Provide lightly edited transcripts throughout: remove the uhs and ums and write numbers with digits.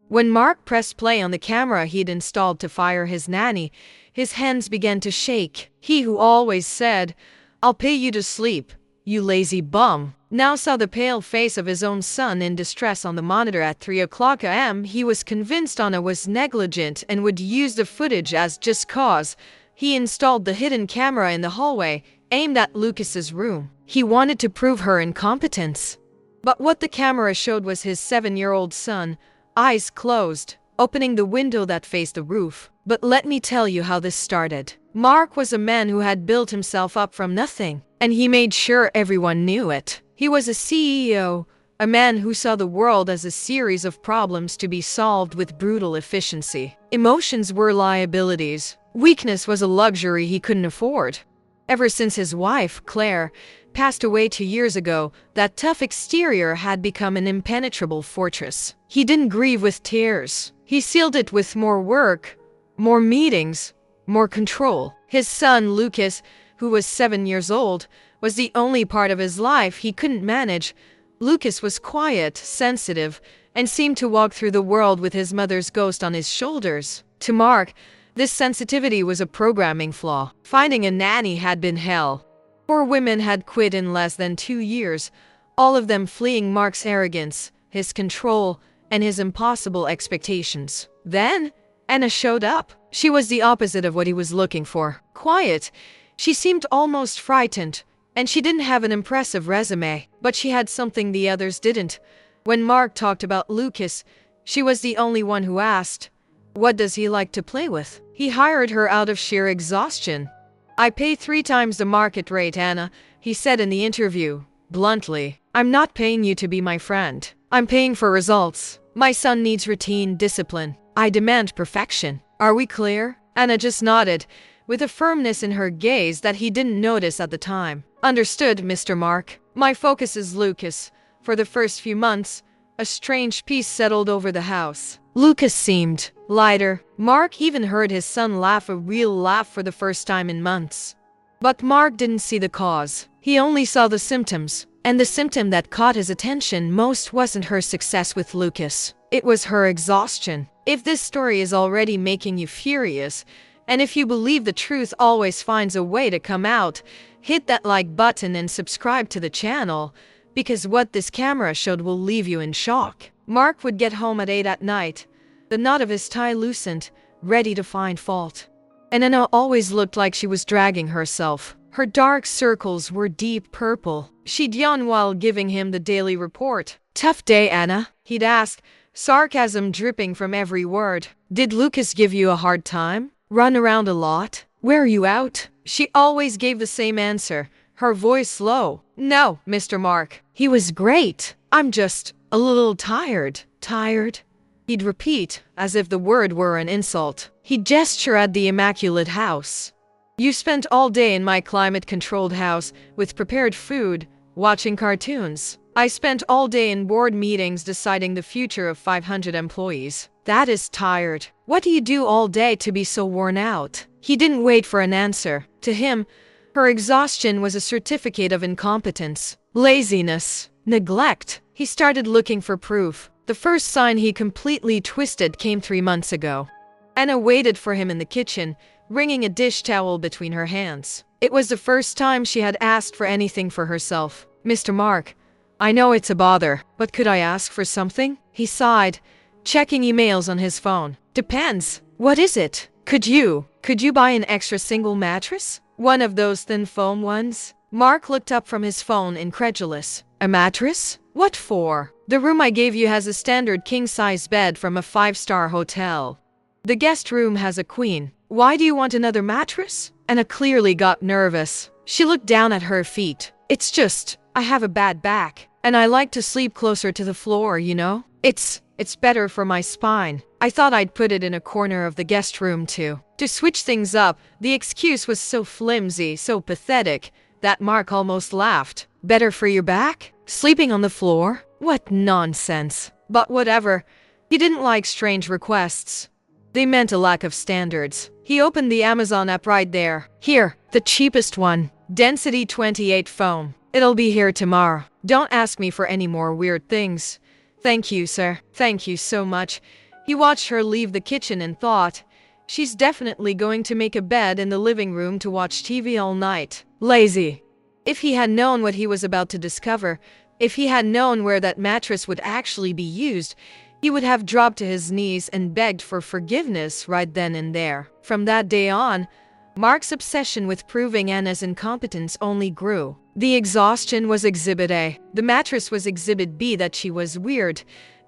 When Mark pressed play on the camera he'd installed to fire his nanny, his hands began to shake. He who always said, "I'll pay you to sleep, you lazy bum," now saw the pale face of his own son in distress on the monitor at 3 a.m. He was convinced Anna was negligent and would use the footage as just cause. He installed the hidden camera in the hallway, aimed at Lucas's room. He wanted to prove her incompetence. But what the camera showed was his 7-year-old son, eyes closed, opening the window that faced the roof. But let me tell you how this started. Mark was a man who had built himself up from nothing, and he made sure everyone knew it. He was a CEO, a man who saw the world as a series of problems to be solved with brutal efficiency. Emotions were liabilities. Weakness was a luxury he couldn't afford. Ever since his wife, Claire, passed away 2 years ago, that tough exterior had become an impenetrable fortress. He didn't grieve with tears. He sealed it with more work, more meetings, more control. His son, Lucas, who was 7 years old, was the only part of his life he couldn't manage. Lucas was quiet, sensitive, and seemed to walk through the world with his mother's ghost on his shoulders. To Mark, this sensitivity was a programming flaw. Finding a nanny had been hell. 4 women had quit in less than 2 years, all of them fleeing Mark's arrogance, his control, and his impossible expectations. Then, Anna showed up. She was the opposite of what he was looking for. Quiet. She seemed almost frightened, and she didn't have an impressive resume, but she had something the others didn't. When Mark talked about Lucas, she was the only one who asked, "What does he like to play with?" He hired her out of sheer exhaustion. "I pay 3 times the market rate, Anna," he said in the interview, bluntly. "I'm not paying you to be my friend. I'm paying for results. My son needs routine, discipline. I demand perfection. Are we clear?" Anna just nodded, with a firmness in her gaze that he didn't notice at the time. "Understood, Mr. Mark. My focus is Lucas." For the first few months, a strange peace settled over the house. Lucas seemed lighter. Mark even heard his son laugh, a real laugh, for the first time in months. But Mark didn't see the cause. He only saw the symptoms. And the symptom that caught his attention most wasn't her success with Lucas. It was her exhaustion. If this story is already making you furious, and if you believe the truth always finds a way to come out, hit that like button and subscribe to the channel, because what this camera showed will leave you in shock. Mark would get home at 8 at night, the knot of his tie loosened, ready to find fault. And Anna always looked like she was dragging herself. Her dark circles were deep purple. She'd yawn while giving him the daily report. "Tough day, Anna?" he'd ask, sarcasm dripping from every word. "Did Lucas give you a hard time? Run around a lot? Wear you out?" She always gave the same answer, her voice low. "No, Mr. Mark. He was great. I'm just a little tired." "Tired?" he'd repeat, as if the word were an insult. He'd gesture at the immaculate house. "You spent all day in my climate-controlled house, with prepared food, watching cartoons. I spent all day in board meetings deciding the future of 500 employees. That is tired. What do you do all day to be so worn out?" He didn't wait for an answer. To him, her exhaustion was a certificate of incompetence, laziness, neglect. He started looking for proof. The first sign he completely twisted came 3 months ago. Anna waited for him in the kitchen, wringing a dish towel between her hands. It was the first time she had asked for anything for herself. "Mr. Mark, I know it's a bother, but could I ask for something?" He sighed, checking emails on his phone. "Depends. What is it? Could you buy an extra single mattress? One of those thin foam ones?" Mark looked up from his phone, incredulous. "A mattress? What for?" "The room I gave you has a standard king-size bed from a 5-star hotel. The guest room has a queen. Why do you want another mattress?" Anna clearly got nervous. She looked down at her feet. "It's just, I have a bad back, and I like to sleep closer to the floor, you know? It's better for my spine. I thought I'd put it in a corner of the guest room too." To switch things up, the excuse was so flimsy, so pathetic, that Mark almost laughed. "Better for your back? Sleeping on the floor? What nonsense." But whatever. He didn't like strange requests. They meant a lack of standards. He opened the Amazon app right there. "Here, the cheapest one. Density 28 foam. It'll be here tomorrow. Don't ask me for any more weird things." "Thank you, sir. Thank you so much." He watched her leave the kitchen and thought, she's definitely going to make a bed in the living room to watch TV all night. Lazy. If he had known what he was about to discover, if he had known where that mattress would actually be used, he would have dropped to his knees and begged for forgiveness right then and there. From that day on, Mark's obsession with proving Anna's incompetence only grew. The exhaustion was Exhibit A. The mattress was Exhibit B, that she was weird.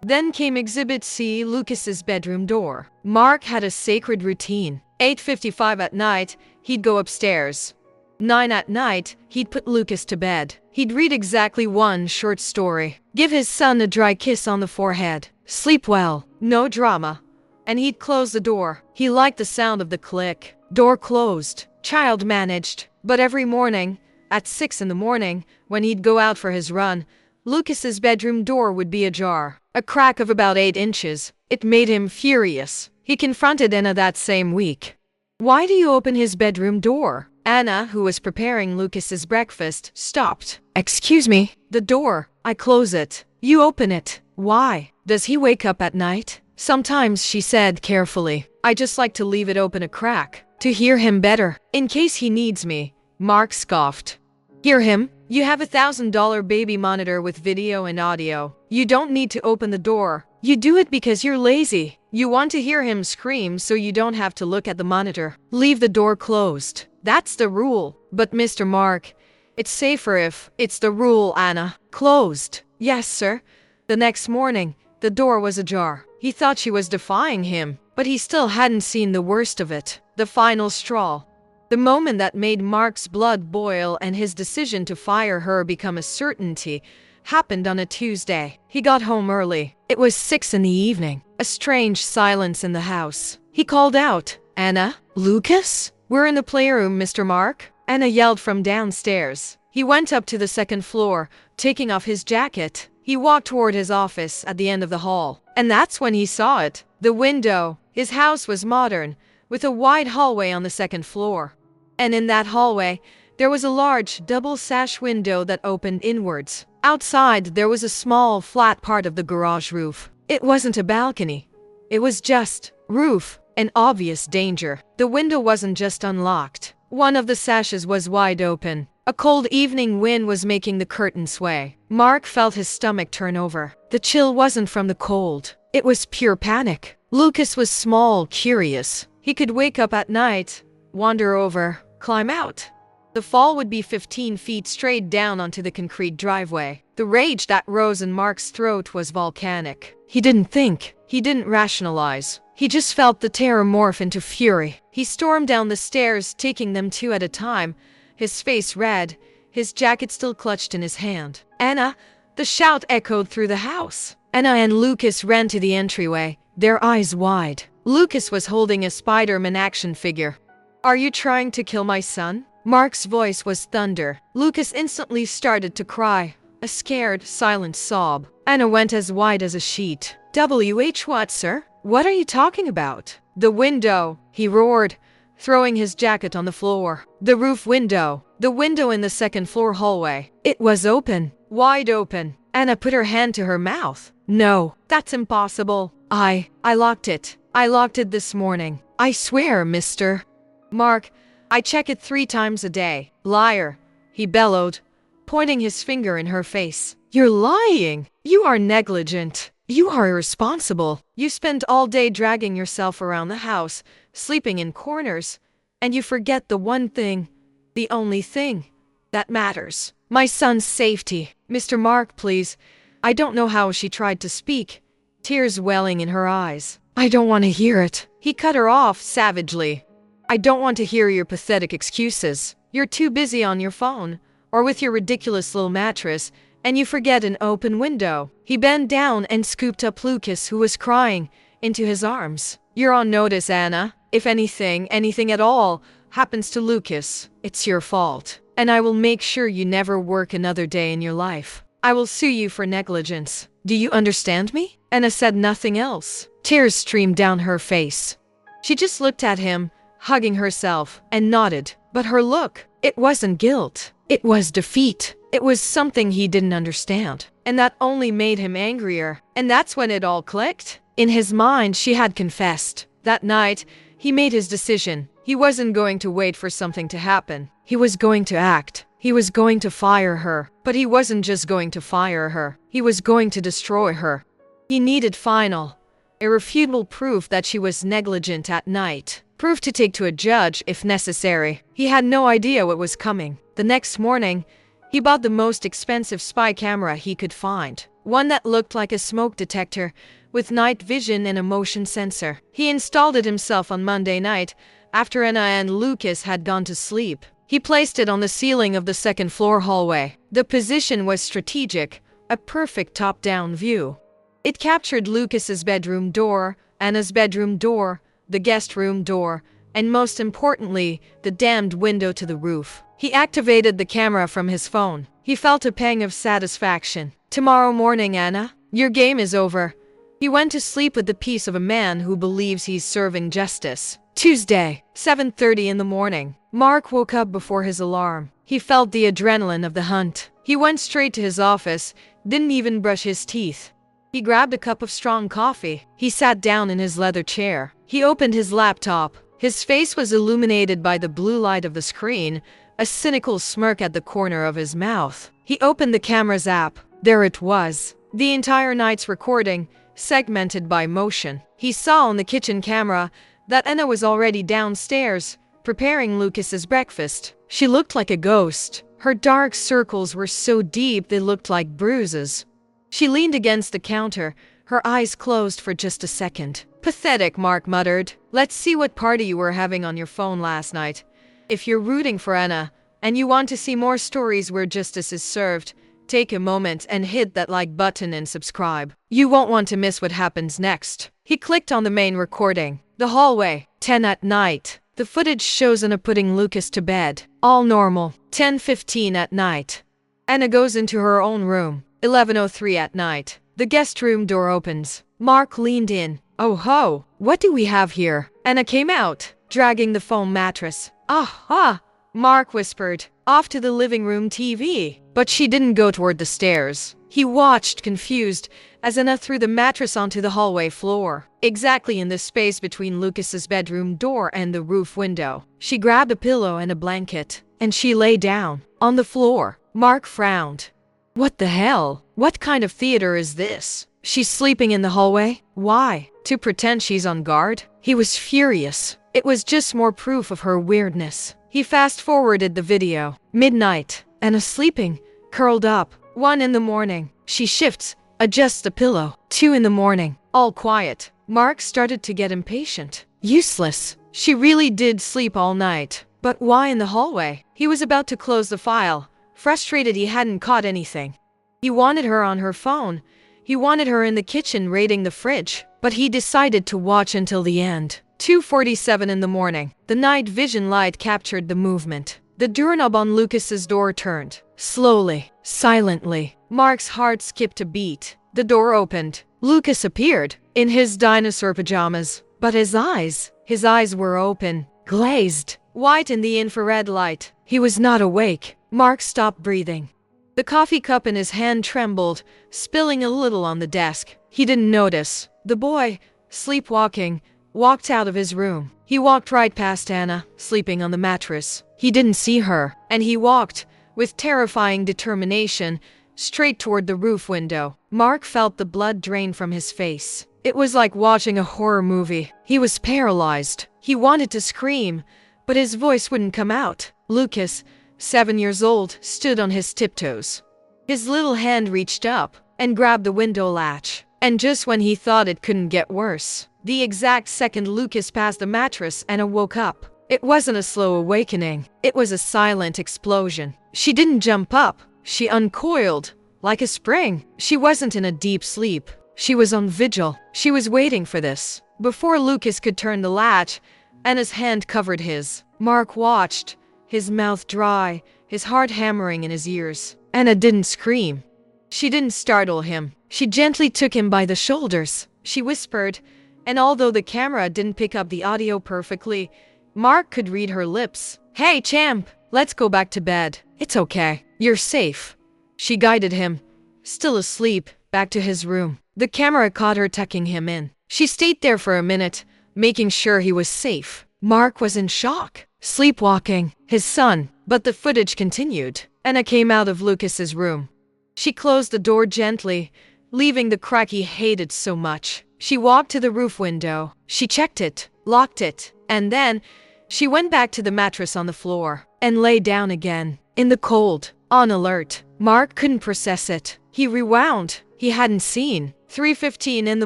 Then came Exhibit C, Lucas's bedroom door. Mark had a sacred routine. 8:55 at night, he'd go upstairs. 9 at night, he'd put Lucas to bed. He'd read exactly one short story. Give his son a dry kiss on the forehead. Sleep well. No drama. And he'd close the door. He liked the sound of the click. Door closed. Child managed. But every morning, at 6 in the morning, when he'd go out for his run, Lucas's bedroom door would be ajar. A crack of about 8 inches. It made him furious. He confronted Anna that same week. Why do you open his bedroom door? Anna, who was preparing Lucas's breakfast, stopped. Excuse me. The door. I close it. You open it. Why? Does he wake up at night? Sometimes, she said carefully. I just like to leave it open a crack. To hear him better. In case he needs me. Mark scoffed. Hear him? You have $1,000 baby monitor with video and audio. You don't need to open the door. You do it because you're lazy. You want to hear him scream so you don't have to look at the monitor. Leave the door closed. That's the rule. But Mr. Mark, it's safer if it's the rule, Anna. Closed. Yes, sir. The next morning, the door was ajar. He thought she was defying him, but he still hadn't seen the worst of it. The final straw. The moment that made Mark's blood boil and his decision to fire her become a certainty happened on a Tuesday. He got home early. It was 6 in the evening. A strange silence in the house. He called out, Anna? Lucas? We're in the playroom, Mr. Mark. Anna yelled from downstairs. He went up to the second floor, taking off his jacket. He walked toward his office at the end of the hall. And that's when he saw it. The window. His house was modern, with a wide hallway on the second floor. And in that hallway, there was a large double-sash window that opened inwards. Outside, there was a small, flat part of the garage roof. It wasn't a balcony. It was just roof. An obvious danger. The window wasn't just unlocked. One of the sashes was wide open. A cold evening wind was making the curtain sway. Mark felt his stomach turn over. The chill wasn't from the cold. It was pure panic. Lucas was small, curious. He could wake up at night, wander over, climb out. The fall would be 15 feet straight down onto the concrete driveway. The rage that rose in Mark's throat was volcanic. He didn't think. He didn't rationalize. He just felt the terror morph into fury. He stormed down the stairs, taking them 2 at a time, his face red, his jacket still clutched in his hand. Anna! The shout echoed through the house. Anna and Lucas ran to the entryway, their eyes wide. Lucas was holding a Spider-Man action figure. Are you trying to kill my son? Mark's voice was thunder. Lucas instantly started to cry, a scared, silent sob. Anna went as white as a sheet. WH what, sir? What are you talking about? The window, he roared, throwing his jacket on the floor. The roof window. The window in the second floor hallway. It was open. Wide open. Anna put her hand to her mouth. No, that's impossible. I locked it. I locked it this morning. I swear, mister. Mark, I check it 3 times a day. Liar, he bellowed, pointing his finger in her face. You're lying. You are negligent. You are irresponsible. You spend all day dragging yourself around the house, sleeping in corners, and you forget the one thing, the only thing, that matters. My son's safety. Mr. Mark, please. I don't know how she tried to speak, tears welling in her eyes. I don't want to hear it. He cut her off savagely. I don't want to hear your pathetic excuses. You're too busy on your phone, or with your ridiculous little mattress, and you forget an open window. He bent down and scooped up Lucas, who was crying, into his arms. You're on notice, Anna. If anything at all, happens to Lucas, it's your fault. And I will make sure you never work another day in your life. I will sue you for negligence. Do you understand me? Anna said nothing else. Tears streamed down her face. She just looked at him, hugging herself, and nodded. But her look, it wasn't guilt. It was defeat. It was something he didn't understand. And that only made him angrier. And that's when it all clicked. In his mind, she had confessed. That night, he made his decision. He wasn't going to wait for something to happen. He was going to act. He was going to fire her. But he wasn't just going to fire her. He was going to destroy her. He needed final, irrefutable proof that she was negligent at night. Proof to take to a judge if necessary. He had no idea what was coming. The next morning, he bought the most expensive spy camera he could find. One that looked like a smoke detector with night vision and a motion sensor. He installed it himself on Monday night after Anna and Lucas had gone to sleep. He placed it on the ceiling of the second-floor hallway. The position was strategic, a perfect top-down view. It captured Lucas's bedroom door, Anna's bedroom door, the guest room door, and most importantly, the damned window to the roof. He activated the camera from his phone. He felt a pang of satisfaction. Tomorrow morning, Anna, your game is over. He went to sleep with the peace of a man who believes he's serving justice. Tuesday, 7:30 in the morning. Mark woke up before his alarm. He felt the adrenaline of the hunt. He went straight to his office, didn't even brush his teeth. He grabbed a cup of strong coffee. He sat down in his leather chair. He opened his laptop. His face was illuminated by the blue light of the screen, a cynical smirk at the corner of his mouth. He opened the camera's app. There it was. The entire night's recording, segmented by motion. He saw on the kitchen camera that Anna was already downstairs, preparing Lucas's breakfast. She looked like a ghost. Her dark circles were so deep they looked like bruises. She leaned against the counter, her eyes closed for just a second. Pathetic, Mark muttered. Let's see what party you were having on your phone last night. If you're rooting for Anna, and you want to see more stories where justice is served, take a moment and hit that like button and subscribe. You won't want to miss what happens next. He clicked on the main recording. The hallway, 10 at night. The footage shows Anna putting Lucas to bed. All normal. 10:15 at night. Anna goes into her own room. 11:03 at night. The guest room door opens. Mark leaned in. Oh ho, what do we have here? Anna came out, dragging the foam mattress. Ah, Mark whispered, off to the living room TV. But she didn't go toward the stairs. He watched, confused, as Anna threw the mattress onto the hallway floor, exactly in the space between Lucas's bedroom door and the roof window. She grabbed a pillow and a blanket, and she lay down on the floor. Mark frowned. What the hell? What kind of theater is this? She's sleeping in the hallway? Why? To pretend she's on guard? He was furious. It was just more proof of her weirdness. He fast-forwarded the video. Midnight. Anna sleeping, curled up. 1 in the morning. She shifts, adjusts the pillow. 2 in the morning. All quiet. Mark started to get impatient. Useless. She really did sleep all night. But why in the hallway? He was about to close the file, frustrated he hadn't caught anything. He wanted her on her phone. He wanted her in the kitchen raiding the fridge. But he decided to watch until the end. 2:47 in the morning. The night vision light captured the movement. The doorknob on Lucas's door turned. Slowly, silently. Mark's heart skipped a beat. The door opened. Lucas appeared, in his dinosaur pajamas. But his eyes were open, glazed, white in the infrared light. He was not awake. Mark stopped breathing. The coffee cup in his hand trembled, spilling a little on the desk. He didn't notice. The boy, sleepwalking, walked out of his room. He walked right past Anna, sleeping on the mattress. He didn't see her, and he walked, with terrifying determination, straight toward the roof window. Mark felt the blood drain from his face. It was like watching a horror movie. He was paralyzed. He wanted to scream, but his voice wouldn't come out. Lucas, 7 years old, stood on his tiptoes. His little hand reached up and grabbed the window latch. And just when he thought it couldn't get worse, the exact second Lucas passed the mattress, Anna woke up. It wasn't a slow awakening. It was a silent explosion. She didn't jump up. She uncoiled, like a spring. She wasn't in a deep sleep. She was on vigil. She was waiting for this. Before Lucas could turn the latch, Anna's hand covered his. Mark watched, his mouth dry, his heart hammering in his ears. Anna didn't scream. She didn't startle him. She gently took him by the shoulders. She whispered, and although the camera didn't pick up the audio perfectly, Mark could read her lips. Hey, champ, let's go back to bed. It's okay. You're safe. She guided him, still asleep, back to his room. The camera caught her tucking him in. She stayed there for a minute, making sure he was safe. Mark was in shock, sleepwalking his son, but the footage continued. Anna came out of Lucas's room. She closed the door gently, leaving the crack he hated so much. She walked to the roof window. She checked it, locked it, and then she went back to the mattress on the floor and lay down again, in the cold, on alert. Mark couldn't process it. He rewound. He hadn't seen. 3:15 in the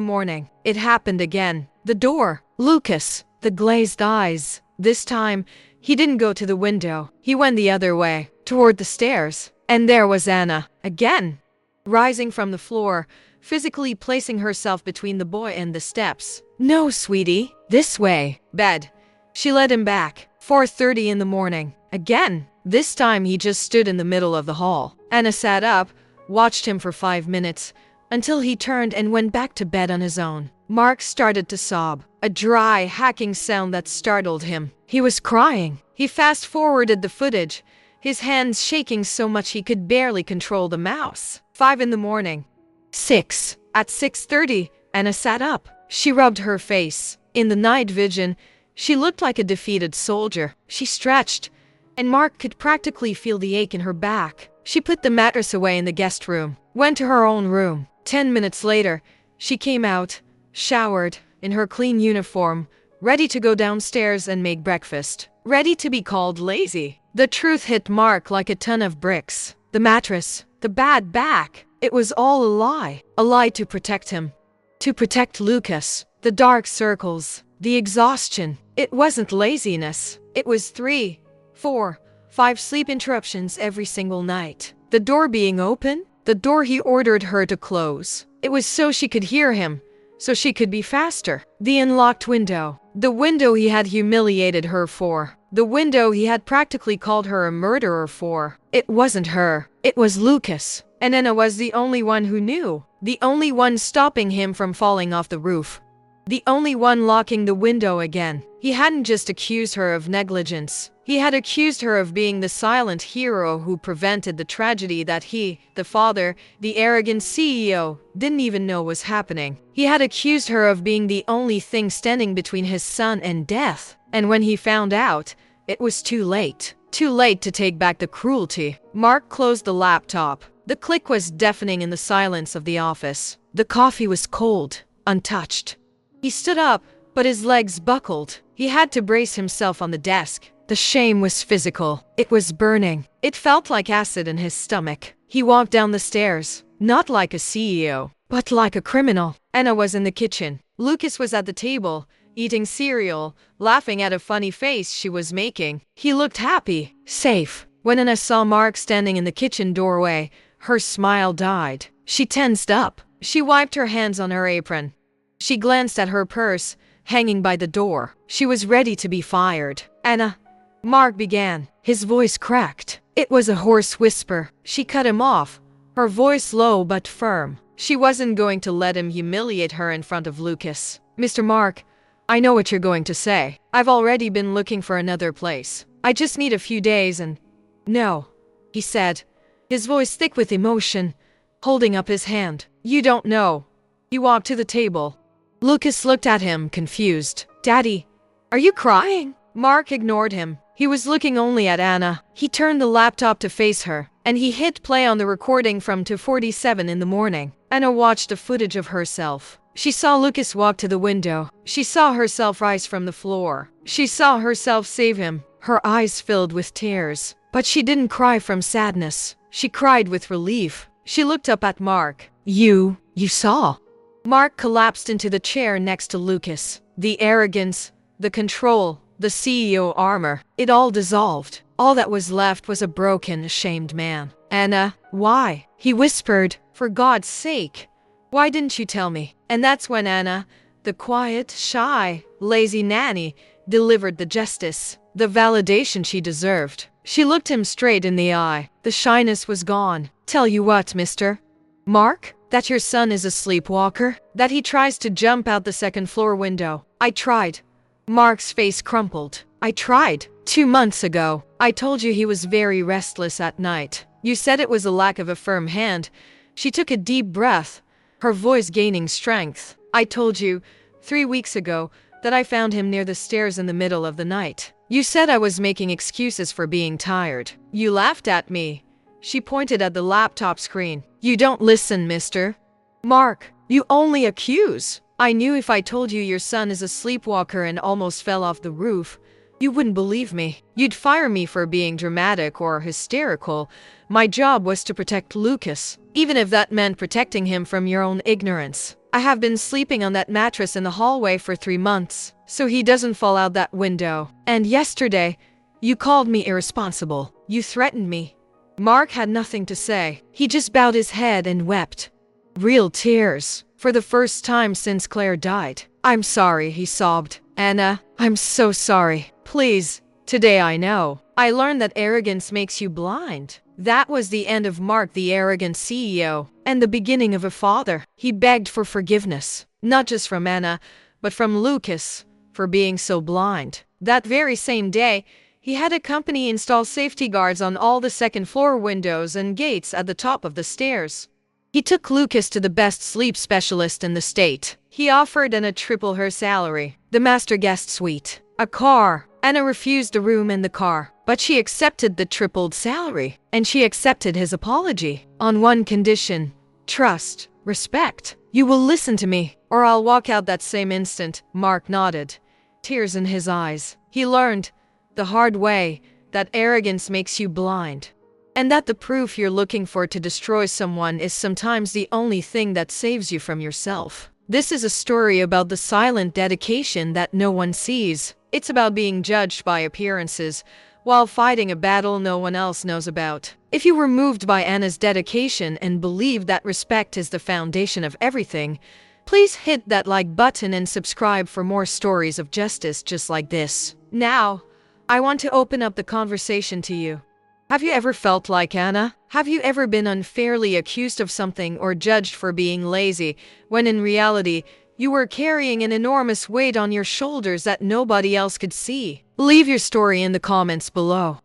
morning. It happened again. The door. Lucas. The glazed eyes. This time, he didn't go to the window. He went the other way, toward the stairs. And there was Anna, again, rising from the floor, physically placing herself between the boy and the steps. "No, sweetie. This way." Bed. She led him back. 4:30 in the morning. Again. This time he just stood in the middle of the hall. Anna sat up, watched him for 5 minutes, until he turned and went back to bed on his own. Mark started to sob, a dry, hacking sound that startled him. He was crying. He fast-forwarded the footage, his hands shaking so much he could barely control the mouse. 5 in the morning. 6. At 6:30, Anna sat up. She rubbed her face. In the night vision, she looked like a defeated soldier. She stretched, and Mark could practically feel the ache in her back. She put the mattress away in the guest room, went to her own room. 10 minutes later, she came out, showered, in her clean uniform, ready to go downstairs and make breakfast, ready to be called lazy. The truth hit Mark like a ton of bricks. The mattress, the bad back, it was all a lie. A lie to protect him, to protect Lucas. The dark circles, the exhaustion. It wasn't laziness. It was 3, 4, 5 sleep interruptions every single night. The door being open, the door he ordered her to close. It was so she could hear him, so she could be faster. The unlocked window, the window he had humiliated her for, the window he had practically called her a murderer for. It wasn't her, it was Lucas. And Anna was the only one who knew, the only one stopping him from falling off the roof, the only one locking the window again. He hadn't just accused her of negligence. He had accused her of being the silent hero who prevented the tragedy that he, the father, the arrogant CEO, didn't even know was happening. He had accused her of being the only thing standing between his son and death. And when he found out, it was too late. Too late to take back the cruelty. Mark closed the laptop. The click was deafening in the silence of the office. The coffee was cold, untouched. He stood up, but his legs buckled. He had to brace himself on the desk. The shame was physical. It was burning. It felt like acid in his stomach. He walked down the stairs, not like a CEO, but like a criminal. Anna was in the kitchen. Lucas was at the table, eating cereal, laughing at a funny face she was making. He looked happy, safe. When Anna saw Mark standing in the kitchen doorway, her smile died. She tensed up. She wiped her hands on her apron. She glanced at her purse, hanging by the door. She was ready to be fired. "Anna," Mark began. His voice cracked. It was a hoarse whisper. She cut him off, her voice low but firm. She wasn't going to let him humiliate her in front of Lucas. "Mr. Mark, I know what you're going to say. I've already been looking for another place. I just need a few days and—" "No," he said, his voice thick with emotion, holding up his hand. "You don't know." He walked to the table. Lucas looked at him, confused. "Daddy, are you crying?" Mark ignored him. He was looking only at Anna. He turned the laptop to face her, and he hit play on the recording from 2:47 in the morning. Anna watched the footage of herself. She saw Lucas walk to the window. She saw herself rise from the floor. She saw herself save him. Her eyes filled with tears. But she didn't cry from sadness. She cried with relief. She looked up at Mark. You saw." Mark collapsed into the chair next to Lucas. The arrogance, the control, the CEO armor, it all dissolved. All that was left was a broken, ashamed man. "Anna, why?" he whispered. "For God's sake, why didn't you tell me?" And that's when Anna, the quiet, shy, lazy nanny, delivered the justice, the validation she deserved. She looked him straight in the eye. The shyness was gone. "Tell you what, Mr. Mark, that your son is a sleepwalker, that he tries to jump out the second-floor window. I tried." Mark's face crumpled. "I tried. 2 months ago. I told you he was very restless at night. You said it was a lack of a firm hand." She took a deep breath, her voice gaining strength. "I told you 3 weeks ago, that I found him near the stairs in the middle of the night. You said I was making excuses for being tired. You laughed at me." She pointed at the laptop screen. "You don't listen, mister. Mark, you only accuse. I knew if I told you your son is a sleepwalker and almost fell off the roof, you wouldn't believe me. You'd fire me for being dramatic or hysterical. My job was to protect Lucas, even if that meant protecting him from your own ignorance. I have been sleeping on that mattress in the hallway for 3 months, so he doesn't fall out that window. And yesterday, you called me irresponsible. You threatened me." Mark had nothing to say. He just bowed his head and wept. Real tears. For the first time since Claire died. "I'm sorry," he sobbed. "Anna, I'm so sorry. Please, today I know. I learned that arrogance makes you blind." That was the end of Mark, the arrogant CEO, and the beginning of a father. He begged for forgiveness, not just from Anna, but from Lucas, for being so blind. That very same day, he had a company install safety guards on all the second-floor windows and gates at the top of the stairs. He took Lucas to the best sleep specialist in the state. He offered Anna triple her salary, the master guest suite, a car. Anna refused a room in the car, but she accepted the tripled salary, and she accepted his apology on one condition: trust, respect. "You will listen to me, or I'll walk out that same instant." Mark nodded, tears in his eyes. He learned, the hard way, that arrogance makes you blind, and that the proof you're looking for to destroy someone is sometimes the only thing that saves you from yourself. This is a story about the silent dedication that no one sees. It's about being judged by appearances while fighting a battle no one else knows about. If you were moved by Anna's dedication and believe that respect is the foundation of everything, please hit that like button and subscribe for more stories of justice just like this. Now, I want to open up the conversation to you. Have you ever felt like Anna? Have you ever been unfairly accused of something or judged for being lazy, when in reality, you were carrying an enormous weight on your shoulders that nobody else could see? Leave your story in the comments below.